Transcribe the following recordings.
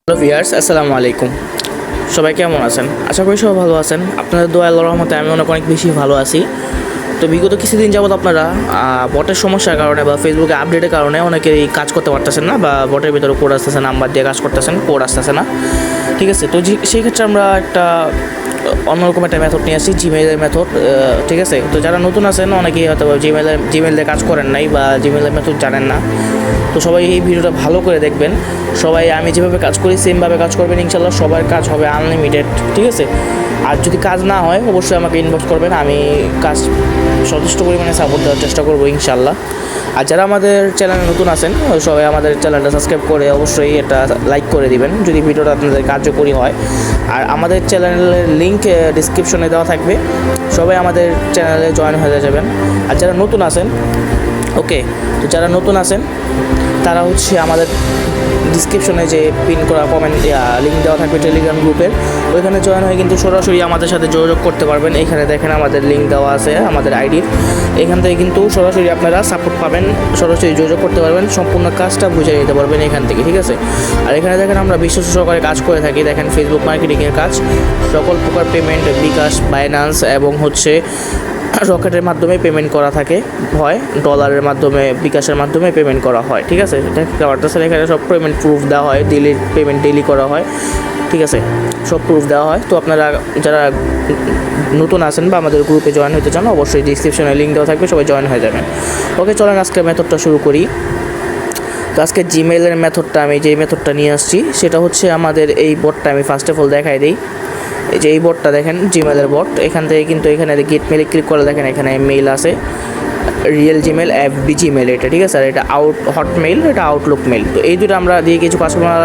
Hello viewers, আসসালামু আলাইকুম। সবাই কেমন আছেন? আশা করি সবাই ভালো আছেন। আপনাদের দোয়া আল্লাহর রহমতে আমি অনেক বেশি ভালো আছি। তো বিগত কিছুদিন যাবত আপনারা বটের সমস্যার কারণে বা ফেসবুকে আপডেটের কারণে অনেকেই কাজ করতে পারতেছেন না, বা বটের ভিতরে কোড আসতেছে, নাম্বার দিয়ে কাজ করতেছেন, কোড আসতেছে না। ঠিক আছে, তো সেই ক্ষেত্রে আমরা একটা অন্যরকম একটা মেথড নিয়ে আসি, জিমেইলের মেথড। ঠিক আছে, তো যারা নতুন আছেন অনেকেই হয়তো জিমেইল দিয়ে কাজ করেন নাই বা জিমেইলের মেথড জানেন না। তো সবাই এই ভিডিওটা ভালো করে দেখবেন। সবাই আমি যেভাবে কাজ করি সেমভাবে কাজ করবেন, ইনশাল্লাহ সবার কাজ হবে আনলিমিটেড। ঠিক আছে, আর যদি কাজ না হয় অবশ্যই আমাকে ইনবক্স করবেন, আমি কাজ যথেষ্ট পরিমাণে সাপোর্ট দেওয়ার চেষ্টা করবো ইনশাল্লাহ। আর যারা আমাদের চ্যানেলে নতুন আছেন সবাই আমাদের চ্যানেলটা সাবস্ক্রাইব করে অবশ্যই এটা লাইক করে দিবেন যদি ভিডিওটা আপনাদের কার্যকরী হয়। আর আমাদের চ্যানেলের লিঙ্ক ডিসক্রিপশনে দেওয়া থাকবে, সবাই আমাদের চ্যানেলে জয়েন হয়ে যাবেন। আর যারা নতুন আছেন ওকে, তো যারা নতুন আছেন তারা হচ্ছে আমাদের ডিসক্রিপশনে যে পিন করা কমেন্ট লিঙ্ক দেওয়া থাকবে টেলিগ্রাম গ্রুপের, ওইখানে জয়েন হয়ে কিন্তু সরাসরি আমাদের সাথে যোগাযোগ করতে পারবেন। এখানে দেখেন আমাদের লিঙ্ক দেওয়া আছে আমাদের আইডির, এখান থেকে কিন্তু সরাসরি আপনারা সাপোর্ট পাবেন, সরাসরি যোগাযোগ করতে পারবেন, সম্পূর্ণ কাজটা বুঝে নিতে পারবেন এখান থেকে। ঠিক আছে, আর এখানে দেখেন আমরা বিশ্বস্ত সহকারে কাজ করে থাকি। দেখেন ফেসবুক মার্কেটিংয়ের কাজ, সকল প্রকার পেমেন্ট বিকাশ, বাইন্যান্স এবং হচ্ছে রকেটের মাধ্যমে পেমেন্ট করা হয়, ডলারের মাধ্যমে, বিকাশের মাধ্যমে পেমেন্ট করা হয়। ঠিক আছে, এখানে সব পেমেন্ট প্রুফ দেওয়া হয়, পেমেন্ট ডেইলি করা হয়। ঠিক আছে, সব প্রুফ দেওয়া হয়। তো আপনারা যারা নতুন আছেন বা আমাদের গ্রুপে জয়েন হতে চান অবশ্যই ডিসক্রিপশনে লিঙ্ক দেওয়া থাকবে, সবাই জয়েন হয়ে যাবেন। ওকে, চলেন আজকে মেথডটা শুরু করি। তো আজকে জিমেইলের মেথডটা, আমি যেই মেথডটা নিয়ে আসছি সেটা হচ্ছে আমাদের এই বটটা আমি ফার্স্ট অফ অল দেখাই দিই। এই যে এই বটটা দেখেন, জিমেইলের বট, এখান থেকে কিন্তু এখানে গেট মেলে ক্লিক করে দেখেন এখানে মেইল আছে, রিয়েল জিমেল, এফবি জিমেল এটা। ঠিক আছে, আর এটা হটমেইল, এটা আউটলুক মেল। তো এই দুটো আমরা দিয়ে কিছু কাস্টমার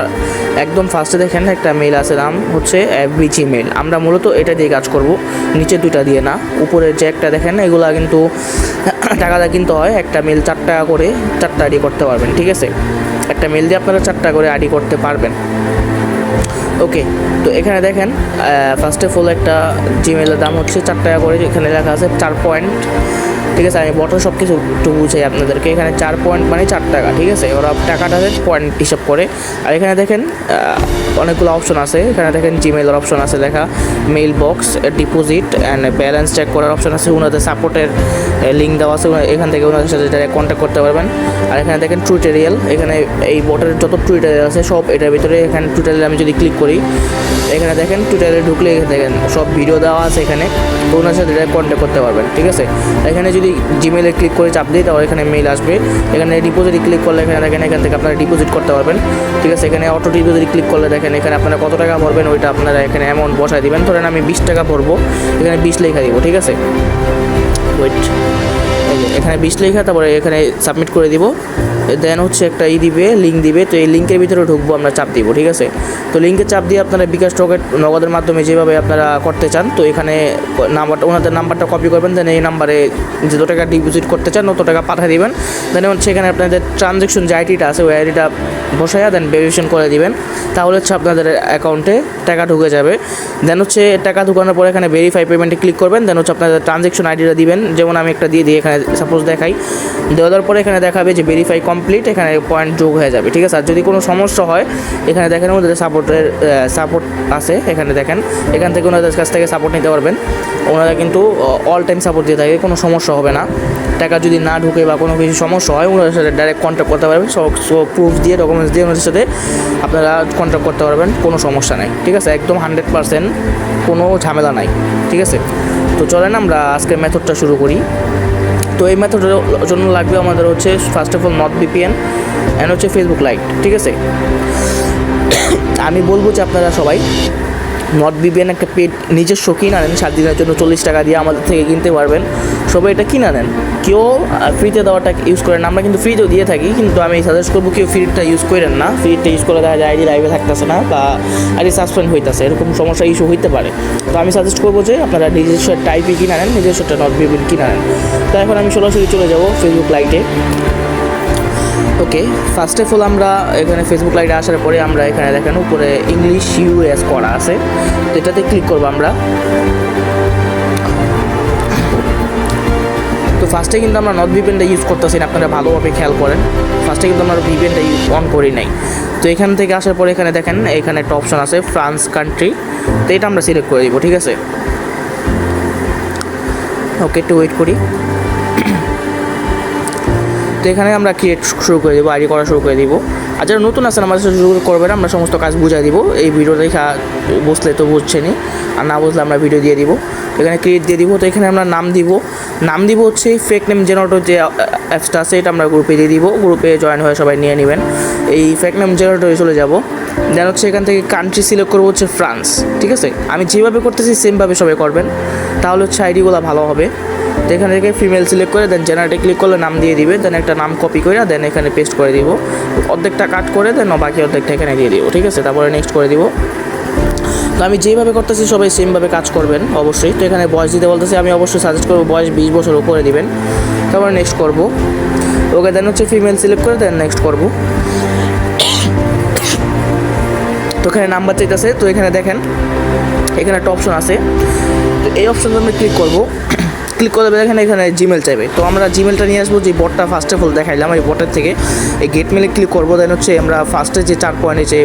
একদম ফার্স্টে দেখেন একটা মেইল আছে, নাম হচ্ছে এফবি জিমেল। আমরা মূলত এটা দিয়ে কাজ করব, নিচে দুটা দিয়ে না। উপরের যে একটা দেখেন এগুলা কিন্তু টাকাটা কিনতে হয়, একটা মেল 4 টাকা করে 4টা আইডি করতে পারবেন। ঠিক আছে, একটা মেল দিয়ে আপনারা 4টা করে আইডি করতে পারবেন। ওকে, তো এখানে দেখেন ফার্স্ট অফ অল একটা জিমেলের দাম হচ্ছে 4 টাকা করে, এখানে লেখা আছে 4 পয়েন্ট। ঠিক আছে, আমি বটল সব কিছু একটু বুঝাই আপনাদেরকে। এখানে 4 পয়েন্ট মানে 4 টাকা। ঠিক আছে, ওরা টাকাটা পয়েন্ট হিসাব করে। আর এখানে দেখেন অনেকগুলো অপশন আছে, এখানে দেখেন জিমেলের অপশন আছে লেখা, mail box, deposit and balance check করার অপশন আছে, ওনাদের সাপোর্টের লিঙ্ক দেওয়া আছে, এখান থেকে ওনাদের সাথে ডাইরেক্ট কন্ট্যাক্ট করতে পারবেন। আর এখানে দেখেন টিউটোরিয়াল, এখানে এই বটের যত টিউটোরিয়াল আছে সব এটার ভিতরে। এখানে টিউটোরিয়াল আমি যদি ক্লিক করি, এখানে দেখেন টিউটোরিয়ালে ঢুকলে দেখেন সব ভিডিও দেওয়া আছে, এখানে ওনার সাথে ডাইরেক্ট কন্ট্যাক্ট করতে পারবেন। ঠিক আছে, এখানে যদি জিমেলে ক্লিক করে চাপ দিই তাহলে এখানে মেইল আসবে। এখানে ডিপোজিট ক্লিক করলে এখানে দেখেন এখান থেকে আপনারা ডিপোজিট করতে পারবেন। ঠিক আছে, এখানে অটো ডিপোজিট ক্লিক করলে দেখেন এখানে আপনারা কত টাকা ভরবেন ওইটা আপনারা এখানে অ্যামাউন্ট বসায় দিবেন। ধরেন আমি 20 টাকা ভরবো, এখানে 20 লেখা দিব। ঠিক আছে, ওয়েট, এখানে 20 লেখা, তারপরে এখানে সাবমিট করে দিব। দেন হচ্ছে একটা দিবে, লিঙ্ক দিবে। তো এই লিঙ্কের ভিতরে ঢুকবো, আমরা চাপ দিব। ঠিক আছে, তো লিঙ্কে চাপ দিয়ে আপনারা বিকাশ, রকেট, নগদের মাধ্যমে যেভাবে আপনারা করতে চান, তো এখানে নাম্বারটা, ওনাদের নাম্বারটা কপি করবেন। দেন এই নাম্বারে যত টাকা ডিপোজিট করতে চান তত টাকা পাঠিয়ে দিবেন। দেন হচ্ছে এখানে আপনাদের ট্রানজ্যাকশন যে আইডিটা আছে ওই আইডিটা বসাইয়া দেন ভেরিফিকেশন করে দিবেন, তাহলে হচ্ছে আপনাদের অ্যাকাউন্টে টাকা ঢুকে যাবে। দেন হচ্ছে টাকা ঢুকানোর পরে এখানে ভেরিফাই পেমেন্টে ক্লিক করবেন। দেন হচ্ছে আপনাদের ট্রানজ্যাকশন আইডিটা দিবেন, যেমন আমি একটা দিয়ে দিই, এখানে সাপোজ দেখাই, দেওয়ার পরে এখানে দেখাবে যে ভেরিফাই কমপ্লিট, এখানে পয়েন্ট যোগ হয়ে যাবে। ঠিক আছে, আর যদি কোনো সমস্যা হয় এখানে দেখেন ওদের সাপোর্ট আছে, এখানে দেখেন এখান থেকে ওনাদের কাছ থেকে সাপোর্ট নিতে পারবেন। ওনারা কিন্তু অল টাইম সাপোর্ট দিয়ে থাকে, কোনো সমস্যা হবে না। টাকা যদি না ঢুকে বা কোনো কিছু সমস্যা হয় ওনাদের সাথে ডাইরেক্ট কন্ট্যাক্ট করতে পারবেন, সব প্রুফ দিয়ে, ডকুমেন্টস দিয়ে ওনাদের সাথে আপনারা কন্ট্যাক্ট করতে পারবেন, কোনো সমস্যা নেই। ঠিক আছে, একদম 100% কোনো ঝামেলা নাই। ঠিক আছে, তো চলেন আমরা আজকের মেথডটা শুরু করি। তো এই মেথডের জন্য লাগবে আমাদের হচ্ছে first of all not VPN and হচ্ছে ফেসবুক লাইট। ঠিক আছে, আমি বলবো যে আপনারা সবাই নট ভিপিএন একটা পেড নিজস্ব কিনে আনেন, 7 দিনের জন্য 40 টাকা দিয়ে আমাদের থেকে কিনতে পারবেন। সবাই এটা কিনে আনেন, কেউ ফ্রিতে দেওয়াটা ইউজ করেন না। আমরা কিন্তু ফ্রিতেও দিয়ে থাকি, কিন্তু আমি সাজেস্ট করবো কেউ ফ্রিটা ইউজ করেন না। ফ্রিটা ইউজ করে দেখা যায় আইডি লাইভে থাকতেছে না বা আইডি সাসপেন্ড হইতেছে, এরকম সমস্যা ইস্যু হইতে পারে। তো আমি সাজেস্ট করবো যে আপনারা নিজস্ব টাইপই কিনে আনেন, নিজস্ব একটা নট ভিপিএন কিনে আনেন। তো এখন আমি সরাসরি চলে যাব ফেসবুক লাইটে। ওকে, ফার্স্ট অফ অল আমরা এখানে ফেসবুক লাইটে আসার পরে আমরা এখানে দেখেন উপরে ইংলিশ ইউএস করা আছে, তো এটাতে ক্লিক করবো আমরা। তো ফার্স্টে কিন্তু আমরা নট ভিপিএনটা ইউজ করতেছি না, আপনারা ভালোভাবে খেয়াল করেন। ফার্স্টে কিন্তু আমরা ভিপিএনটা অন করি নাই। তো এখান থেকে আসার পরে এখানে দেখেন এখানে একটা অপশন আছে ফ্রান্স কান্ট্রি, তো এটা আমরা সিলেক্ট করে দিব, ঠিক আছে। ওকে, একটু ওয়েট করি। তো এখানে আমরা ক্রিয়েট শুরু করে দেবো, আইডি করা শুরু করে দিব। আর যারা নতুন আছেন আমাদের সাথে শুরু করবেন, আমরা সমস্ত কাজ বুঝাই দিব। এই ভিডিও দেখা বুঝলে তো বুঝছেনই, আর না বুঝলে আমরা ভিডিও দিয়ে দিব। এখানে ক্রিয়েট দিয়ে দিব। তো এখানে আমরা নাম দিব হচ্ছে ফেক নেম জেনারেটর যে অ্যাপসটা আছে, এটা আমরা গ্রুপে দিয়ে দিব। গ্রুপে জয়েন হয়ে সবাই নিয়ে নেবেন। এই ফেক নেম জেনারেটরে চলে যাব। দেন হচ্ছে এখান থেকে কান্ট্রি সিলেক্ট করবো হচ্ছে ফ্রান্স, ঠিক আছে। আমি যেভাবে করতেছি সেমভাবে সবাই করবেন, তাহলে হচ্ছে আইডিগুলো ভালো হবে। তো এখান থেকে ফিমেল সিলেক্ট করে দেন জেনারেটে ক্লিক করলে নাম দিয়ে দিবে। দেন একটা নাম কপি করে দেন এখানে পেস্ট করে দিব, অর্ধেকটা কাট করে দেন বাকি অর্ধেকটা এখানে দিয়ে দিব, ঠিক আছে। তারপরে নেক্সট করে দিব। তো আমি যেভাবে করতেছি সবাই সেমভাবে কাজ করবেন অবশ্যই। তো এখানে বয়স দিতে বলতেছি, আমি অবশ্যই সাজেস্ট করবো বয়স 20 বছর উপরে দিবেন। তারপরে নেক্সট করব। ওকে, দেন হচ্ছে ফিমেল সিলেক্ট করে দেন নেক্সট করব। তো এখানে নাম্বার চাইতেছে। তো এখানে দেখেন এখানে একটা অপশন আছে, তো এই অপশনটা আমরা ক্লিক করব। ক্লিক করে দেখেন এখানে জিমেল চাইবে। তো আমরা জিমেলটা নিয়ে আসবো, যে বটটা ফার্স্ট অফ অল দেখাইলাম এই বটের থেকে এই গেট মেলে ক্লিক করবো। দেন হচ্ছে আমরা ফার্স্টে যে 4 পয়েন্ট আছে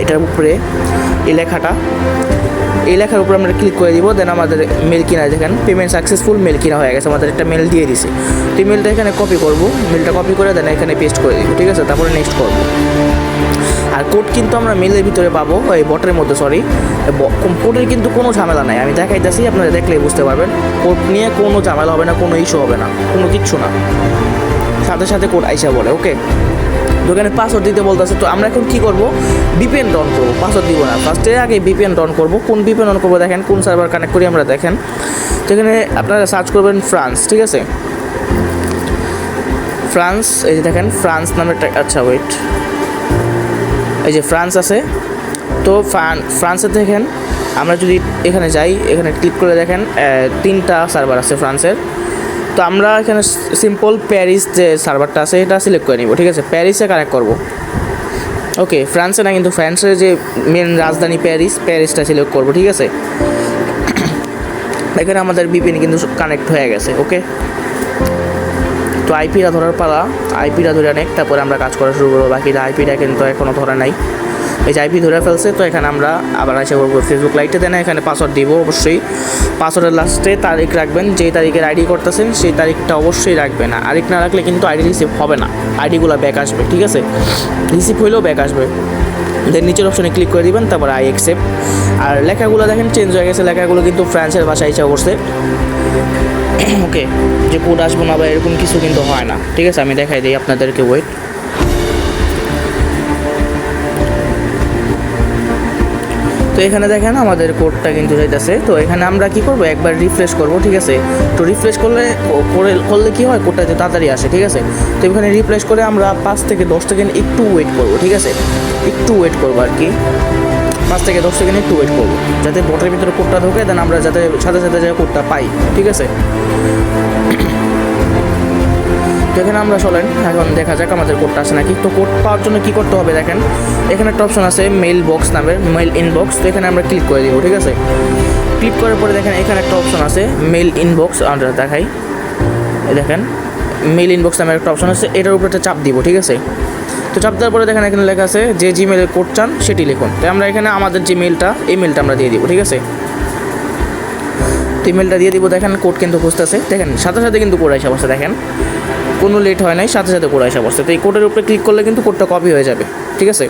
এটার উপরে এই লেখার উপরে আমরা ক্লিক করে দিব। দেন আমাদের মেল কিনা দেখেন পেমেন্ট সাকসেসফুল, মেল কিনা হয়ে গেছে, আমাদের একটা মেল দিয়ে দিছে। তো এই মেলটা এখানে কপি করব, মেলটা কপি করে দেন এখানে পেস্ট করে দিব, ঠিক আছে। তারপরে নেক্সট করব। আর কোড কিন্তু আমরা মেলের ভিতরে পাবো, এই বটের মধ্যে, সরি কোডের কিন্তু কোনো ঝামেলা নাই, আমি দেখাইতেছি, আপনারা দেখলেই বুঝতে পারবেন। কোড নিয়ে কোনো ঝামেলা হবে না, কোনো ইস্যু হবে না, কোনো কিচ্ছু না, সাথে সাথে কোড আইসা বলে। ওকে, দোকানে পাসওয়ার্ড দিতে বলতেছে। তো আমরা এখন কী করবো, ভিপিএন অন করবো, পাসওয়ার্ড দিব না, ফার্স্টে আগে ভিপিএন অন করবো। কোন ভিপিএন অন করবো দেখেন, কোন সার্ভার কানেক্ট করি আমরা দেখেন। তো এখানে আপনারা সার্চ করবেন ফ্রান্স, ঠিক আছে। ফ্রান্স, এই যে দেখেন ফ্রান্স নামের, আচ্ছা ওয়েট, এই যে ফ্রান্স আছে। তো ফ্রান্সে দেখেন আমরা যদি এখানে যাই, এখানে ক্লিক করে দেখেন 3টা সার্ভার আছে ফ্রান্সের। তো আমরা এখানে সিম্পল প্যারিস যে সার্ভারটা আছে এটা সিলেক্ট করে নিব, ঠিক আছে। প্যারিসে কানেক্ট করব। ওকে, ফ্রান্সে না, কিন্তু ফ্রান্সের যে মেন রাজধানী প্যারিসটা সিলেক্ট করব, ঠিক আছে। এখানে আমাদের ভিপিএন কিন্তু কানেক্ট হয়ে গেছে। ওকে, তো আইপিটা ধরার পালা, আইপিটা ধরে অনেক, তারপরে আমরা কাজ করা শুরু করবো। বাকিটা আইপিটা কিন্তু এখনও ধরা নাই, এই যে আইপি ধরে ফেলছে। তো এখানে আমরা আবার আসে করবো ফেসবুক লাইটে, দেন এখানে পাসওয়ার্ড দিব অবশ্যই। পাসওয়ার্ডের লাস্টে তারিখ রাখবেন, যেই তারিখের আইডি করতেছেন সেই তারিখটা অবশ্যই রাখবেন। আরেক না রাখলে কিন্তু আইডি রিসিভ হবে না, আইডিগুলো ব্যাক আসবে, ঠিক আছে। রিসিভ হইলেও ব্যাক আসবে। দেন নিচের অপশনে ক্লিক করে দিবেন, তারপর আই অ্যাকসেপ্ট। আর লেখাগুলো দেখেন চেঞ্জ হয়ে গেছে, লেখাগুলো কিন্তু ফ্রান্সের ভাষায় ইচ্ছা করছে। ওকে, যে কোড আসবো না বা এরকম কিছু কিন্তু হয় না, ঠিক আছে। আমি দেখাই দিই আপনাদেরকে, ওয়েট। তো এখানে দেখেন আমাদের কোডটা কিন্তু যাইতেছে। তো এখানে আমরা কি করব, একবার রিফ্রেশ করব, ঠিক আছে। তো রিফ্রেশ করলে কি হয়, কোডটা তাড়াতাড়ি আসে, ঠিক আছে। তো এখানে রিফ্রেশ করে আমরা 5 থেকে 10 সেকেন্ড একটু ওয়েট করব, ঠিক আছে। একটু ওয়েট করবো আর কি, 5 থেকে 10 সেকেন্ড একটু ওয়েট করবো, যাতে বটের ভিতরে কোডটা ঢোকে, দেন আমরা যাতে সাথে সাথে যে কোডটা পাই, ঠিক আছে। তো এখানে আমরা চলেন এখন দেখা যাক আমাদের কোডটা আছে নাকি। তো কোড পাওয়ার জন্য কী করতে হবে দেখেন, এখানে একটা অপশন আছে মেইল বক্স নামের, মেইল ইনবক্স। তো এখানে আমরা ক্লিক করে দিব, ঠিক আছে। ক্লিক করার পরে দেখেন এখানে একটা অপশন আছে মেইল ইনবক্স, আমরা দেখাই, দেখেন মেইল ইনবক্স নামের একটা অপশন আছে, এটার উপরে একটা চাপ দিব, ঠিক আছে। তো চাপ দেওয়ার পরে দেখেন এখানে লেখা আছে যে জিমেলের কোড চান সেটি লিখুন। তো আমরা এখানে আমাদের যে মেইলটা, এই মেইলটা আমরা দিয়ে দিব, ঠিক আছে। তো ইমেলটা দিয়ে দিব। দেখেন কোড কিন্তু খুঁজতেছে, দেখেন সাথে সাথে কিন্তু কোড আসা বসে, দেখেন কোনো লেট হয় নাই, সাথে সাথে কোড আসা বসছে। তো এই কোডের উপরে ক্লিক করলে কিন্তু কোডটা কপি হয়ে যাবে, ঠিক আছে।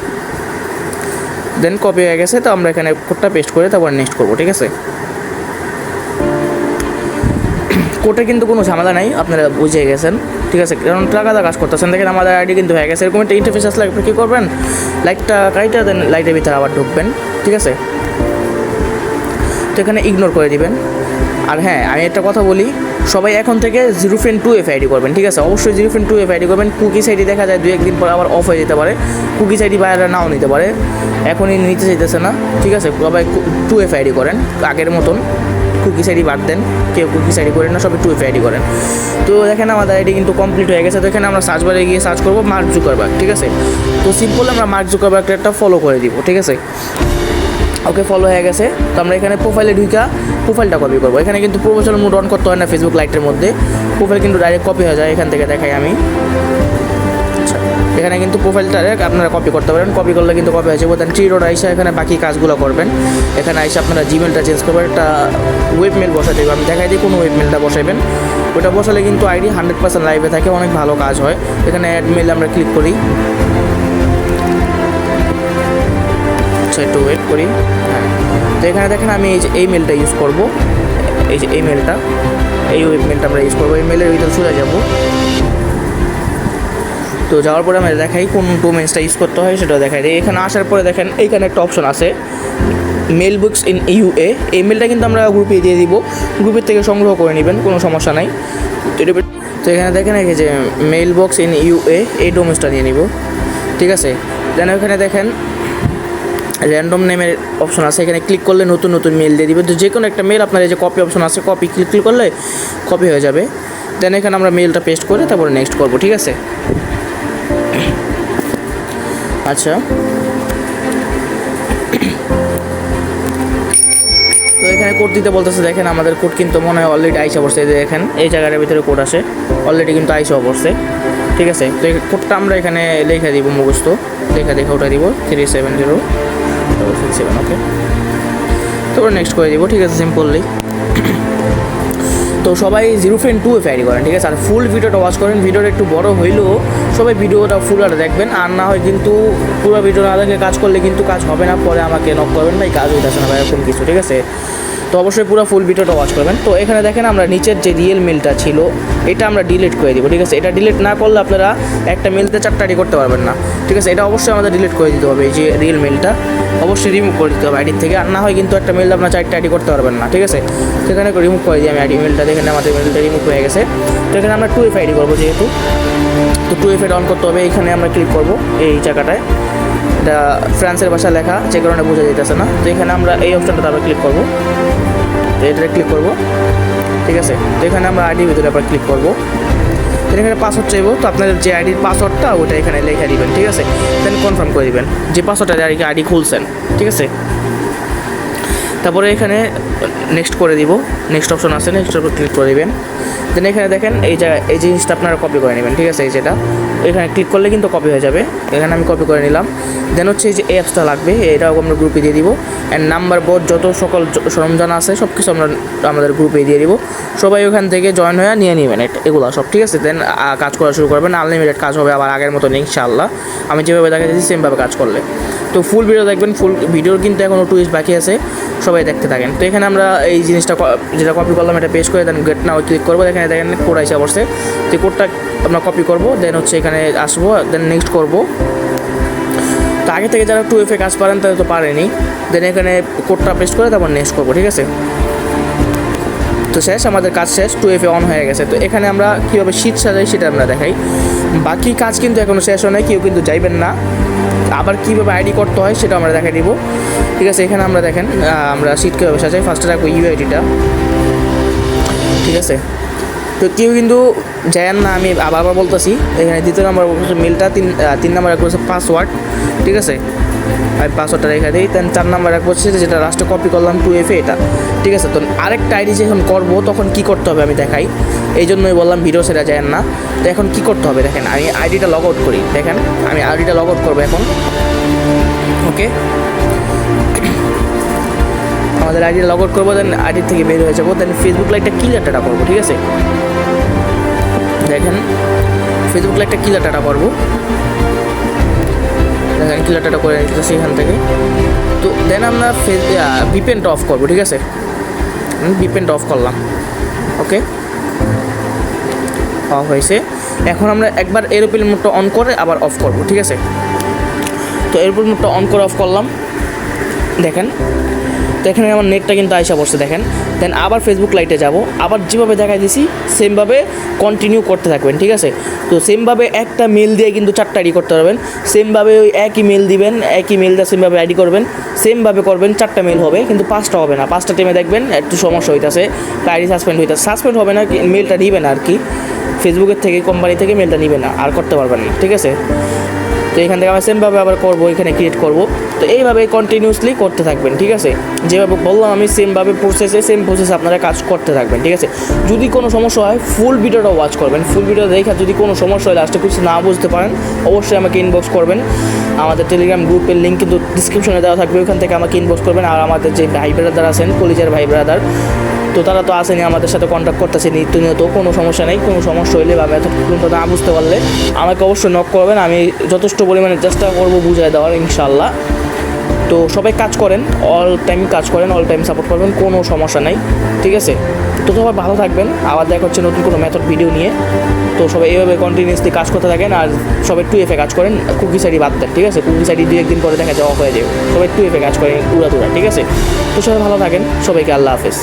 দেন কপি হয়ে গেছে। তো আমরা এখানে কোডটা পেস্ট করে তারপর নেক্সট করবো, ঠিক আছে। কোডে কিন্তু কোনো ঝামেলা নাই, আপনারা বুঝে গেছেন, ঠিক আছে। কারণ টাকাটা কাজ করতেছেন। দেখেন আমাদের আইডি কিন্তু হয়ে গেছে। এরকম একটা ইন্টারফেস আসলে আপনি কী করবেন, লাইটটা কাইটা দেন লাইটের ভিতরে আবার ঢুকবেন, ঠিক আছে। তো এখানে ইগনোর করে দিবেন। আর হ্যাঁ, আমি একটা কথা বলি, সবাই এখন থেকে 0.2F আইডি করবেন, ঠিক আছে। অবশ্যই 0.2F আইডি করবেন। কুকিজ আইডি দেখা যায় 2-1 দিন পর আবার অফ হয়ে যেতে পারে, কুকিজ আইডি বাইরে নাও নিতে পারে, এখনই নিতে চাইতেছে না, ঠিক আছে। সবাই 2F আইডি করেন আগের মতন, কুকিজ আইডি বাদ দেন, কেউ কুকিজ আইডি করেন না, সবাই 2F আইডি করেন। তো দেখেন আমাদের আইডি কিন্তু কমপ্লিট হয়ে গেছে। তো এখানে আমরা সার্চ বারে গিয়ে সার্চ করবো মার্ক জুকারবার্গ, ঠিক আছে। তো সিম্পল আমরা মার্ক জুকারবার্গটা ফলো করে দিব, ঠিক আছে। ওকে ফলো হয়ে গেছে। তো আমরা এখানে প্রোফাইলে ঢুকা প্রোফাইলটা কপি করবো। এখানে কিন্তু প্রফেশনাল মোড অন করতে হয় না ফেসবুক লাইটের মধ্যে, প্রোফাইল কিন্তু ডাইরেক্ট কপি হয়ে যায়। এখান থেকে দেখাই আমি, আচ্ছা এখানে কিন্তু প্রোফাইলটা আপনারা কপি করতে পারেন, কপি করলে কিন্তু কপি হয়ে যাবে। দেন থ্রি ডট আইসা এখানে বাকি কাজগুলো করবেন। এখানে আইসা আপনারা জিমেলটা চেঞ্জ করবেন, একটা ওয়েব মেল বসাতে হবে। আমি দেখাই দিই কোন ওয়েব মেলটা বসাবেন। ওটা বসালে কিন্তু আইডি 100% লাইভে থাকে, অনেক ভালো কাজ হয়। এখানে অ্যাড মেল আমরা ক্লিক করি, আচ্ছা একটু ওয়েট করি। হ্যাঁ, তো এখানে দেখেন আমি এই মেলটা ইউজ করব, এই মেলটা, এই ওয়েব মেলটা আমরা ইউজ করবো। এই মেলের ভিতরে চলে যাব। তো যাওয়ার পরে আমরা দেখাই কোন ডোমেইনসটা ইউজ করতে হয় সেটা দেখাই দিই। এখানে আসার পরে দেখেন এইখানে একটা অপশন আছে মেল বুকস ইন ইউএ। এই মেলটা কিন্তু আমরা গ্রুপে দিয়ে দিব, গ্রুপের থেকে সংগ্রহ করে নেবেন, কোনো সমস্যা নাই। তো এখানে দেখেন এই যে মেল বক্স ইন ইউএ, এই ডোমেইনসটা নিয়ে নিব, ঠিক আছে। দেন ওখানে দেখেন র্যান্ডম নেমের অপশন আছে, এখানে ক্লিক করলে নতুন নতুন মেল দিয়ে দিবে। তো যে কোনো একটা মেল আপনার এই যে কপি অপশন আছে, কপি ক্লিক করলে কপি হয়ে যাবে। দেন এখানে আমরা মেলটা পেস্ট করে তারপরে নেক্সট করব, ঠিক আছে। আচ্ছা তো এখানে কোড দিতে বলতেছে, দেখেন আমাদের কোড কিন্তু মনে হয় অলরেডি আইসা পড়ছে। এই যে দেখেন এই জায়গাটার ভিতরে কোড আসে, অলরেডি কিন্তু আইসা পড়ছে, ঠিক আছে। তো এই কোডটা আমরা এখানে লেখা দিব, মুখস্থ লেখা ওটা দিব 37067, ওকে। তারপর নেক্সট করে দিব, ঠিক আছে, সিম্পললি। তো সবাই জিরো ফ্রেন্ড 2 এ করেন, ঠিক আছে। আর ফুল ভিডিওটা ওয়াচ করেন, ভিডিওটা একটু বড় হইলেও সবাই ভিডিওটা ফুল আর দেখবেন। আর না হয় কিন্তু পুরো ভিডিও না দেখে কাজ করলে কিন্তু কাজ হবে না, পরে আমাকে নক করবেন ভাই কাজ হইতেছে না ভাই, এরকম কিছু, ঠিক আছে। তো অবশ্যই পুরো ফুল ভিডিওটা ওয়াচ করবেন। তো এখানে দেখেন আমরা নিচের যে রিয়েল মেলটা ছিল এটা আমরা ডিলিট করে দিব, ঠিক আছে। এটা ডিলিট না করলে আপনারা একটা মেলতে 4টা আইডি করতে পারবেন না, ঠিক আছে। এটা অবশ্যই আমাদের ডিলিট করে দিতে হবে, এই যে রিয়েল মেলটা অবশ্যই রিমুভ করে দিতে হবে আইডির থেকে। আর না হয় কিন্তু একটা মেল আপনার 4টা আইডি করতে পারবেন না, ঠিক আছে। সেখানে রিমুভ করে দিই আমি আইডি মেলটা, দেখেন আমাদের মেলটা রিমুভ হয়ে গেছে। তো এখানে আমরা 2F আইডি করবো যেহেতু, তো 2F অন করতে হবে। এখানে আমরা ক্লিক করব এই জায়গাটায়, এটা ফ্রান্সের ভাষা লেখা যে কারণে বোঝা যেতেছে না। তো এখানে আমরা এই অপশনটা আবার ক্লিক করব, তো এটা ক্লিক করব, ঠিক আছে। তো এখানে আমরা আইডির ভিতরে আবার ক্লিক করব। এখানে পাসওয়ার্ড চাইবো, তো আপনাদের যে আইডির পাসওয়ার্ডটা ওটা এখানে লেখা দিবেন, ঠিক আছে। দেন কনফার্ম করে দিবেন যে পাসওয়ার্ডটা আইডি খুলছেন, ঠিক আছে। তারপরে এখানে নেক্সট করে দিব, নেক্সট অপশন আছে, নেক্সট উপর ক্লিক করে দিবেন। দেন এখানে দেখেন এই জিনিসটা আপনারা কপি করে নেবেন, ঠিক আছে। এই যেটা এখানে ক্লিক করলে কিন্তু কপি হয়ে যাবে, এখানে আমি কপি করে নিলাম। দেন হচ্ছে এই যে অ্যাপসটা লাগবে, এটাও আমরা গ্রুপে দিয়ে দিব। অ্যান্ড নাম্বার বোর্ড যত সকল সরঞ্জাম আছে সব কিছু আমরা আমাদের গ্রুপে দিয়ে দিব। সবাই ওখান থেকে জয়েন হয়ে নিয়ে নেবেন এগুলো সব, ঠিক আছে। দেন কাজ করা শুরু করবেন, আনলিমিটেড কাজ হবে আবার আগের মতো ইনশাআল্লাহ। আমি যেভাবে দেখা দিচ্ছি সেমভাবে কাজ করলে। তো ফুল ভিডিও দেখবেন, ফুল ভিডিওর কিন্তু এখনও 2 বাকি আছে, সবাই দেখতে থাকেন। তো এখানে আমরা এই জিনিসটা যেটা কপি করলাম এটা পেস্ট করে দেন গেট নাও ক্লিক করবো। এখানে দেখেন কোড আইসা পড়ছে, তো কোডটা আমরা কপি করবো। দেন হচ্ছে এখানে আসবো, দেন নেক্সট করবো। তো আগে থেকে যারা 2F কাজ পারেন তারা তো পারেনি। দেন এখানে কোডটা পেস্ট করে তারপর নেক্সট করবো, ঠিক আছে। তো শেষ, আমাদের কাজ শেষ, 2F অন হয়ে গেছে। তো এখানে আমরা কীভাবে শীট সাজাই সেটা আমরা দেখাই। বাকি কাজ কিন্তু এখনও শেষ হয় নাই, কেউ কিন্তু যাইবেন না। আবার কীভাবে আইডি করতে হয় সেটা আমরা দেখাই দিব, ঠিক আছে। এখানে আমরা দেখেন আমরা শীট কীভাবে সাজাই, ফার্স্টে রাখবো ইউআইডিটা, ঠিক আছে। তো কেউ কিন্তু যায়েন না, আমি আবার বলতেছি। এখানে দ্বিতীয় নাম্বার মেলটা 3 নাম্বার রাখবো হচ্ছে পাসওয়ার্ড, ঠিক আছে। আমি পাসওয়ার্ডটা রেখে দিই। দেন 4 নাম্বার রাখবো হচ্ছে যেটা লাস্টে কপি করলাম 2F এটা, ঠিক আছে। তো আরেকটা আইডি যখন করবো তখন কী করতে হবে আমি দেখাই, এই জন্যই বললাম ভিডিও সেটা যায়েন না। তো এখন কী করতে হবে দেখেন, আমি আইডিটা লগ আউট করি, দেখেন আমি আইডিটা লগ আউট করবো এখন, ওকে। আমাদের আইডি লগ আউট করবো, দেন আইডি থেকে বের হয়ে যাবো। দেন ফেসবুক লাইভটা ক্লিয়ার ডাটা করবো, ঠিক আছে। দেখেন ফেসবুক লাইভটা ক্লিয়ার ডাটা করবো, দেখেন ক্লিয়ার ডাটা করে নিতেছি এখান থেকে। তো দেন আমরা ভিপিএনটা অফ করবো, ঠিক আছে। ভিপিএনটা অফ করলাম, ওকে, অফ হয়েছে। এখন আমরা একবার এরোপ্লেন মোডটা অন করে আবার অফ করবো, ঠিক আছে। তো এরোপ্লেন মোডটা অন করে অফ করলাম, দেখেন। তো এখানে আমার নেটটা কিন্তু আইসা পড়ছে, দেখেন। দেন আবার ফেসবুক লাইটে যাব, আবার যেভাবে দেখাই দিছি সেমভাবে কন্টিনিউ করতে থাকবেন, ঠিক আছে। তো সেমভাবে একটা মেল দিয়ে কিন্তু 4টা আইডি করতে পারবেন, সেমভাবে ওই একই মেল দিবেন, একই মেলটা সেমভাবে আইডি করবেন, সেমভাবে করবেন। 4টা মেল হবে কিন্তু 5টা হবে না, 5টা টাইমে দেখবেন একটু সমস্যা হইতেছে, আইডি সাসপেন্ড হবে না, মেলটা নিবে না আর কি, ফেসবুকের থেকে কোম্পানি থেকে মেলটা নিবে না, আর করতে পারবেন না, ঠিক আছে। তো এখান থেকে আমরা সেমভাবে আবার করবো, এখানে ক্রিয়েট করব। তো এইভাবে কন্টিনিউসলি করতে থাকবেন, ঠিক আছে। যেভাবে বললাম আমি সেমভাবে সেম প্রসেসে আপনারা কাজ করতে থাকবেন, ঠিক আছে। যদি কোনো সমস্যা হয় ফুল ভিডিওটা ওয়াচ করবেন, ফুল ভিডিও দেখে যদি কোনো সমস্যা হয় লাস্টে কিছু না বুঝতে পারেন অবশ্যই আমাকে ইনবক্স করবেন। আমাদের টেলিগ্রাম গ্রুপের লিঙ্ক কিন্তু ডিসক্রিপশনে দেওয়া থাকবে, ওখান থেকে আমাকে ইনবক্স করবেন। আর আমাদের যে ভাই ব্রাদার আছেন, কলিজার ভাই ব্রাদার, তো তারা তো আসেনি, আমাদের সাথে কন্ট্যাক্ট করতেছে নিত্যনিয়ত, কোনো সমস্যা নেই। কোনো সমস্যা হইলে বা মেথড না বুঝতে পারলে আমাকে অবশ্যই নক করবেন, আমি যথেষ্ট পরিমাণে চেষ্টা করবো বুঝিয়ে দেওয়ার ইনশাআল্লাহ। তো সবাই কাজ করেন, অল টাইম কাজ করেন, অল টাইম সাপোর্ট করবেন, কোনো সমস্যা নাই, ঠিক আছে। তো সবাই ভালো থাকবেন, আবার দেখা হচ্ছে নতুন কোনো মেথড ভিডিও নিয়ে। তো সবাই এইভাবে কন্টিনিউসলি কাজ করতে থাকেন, আর সবাই 2FA কাজ করেন, কুকি সাইডি বাদ দেন, ঠিক আছে। কুকি সাইডি 2-1 দিন পরে দেখা যায় অফ হয়ে যাবে, সবাই 2FA কাজ করেন উড়াধুরা, ঠিক আছে। তো সবাই ভালো থাকেন, সবাইকে আল্লাহ হাফেজ।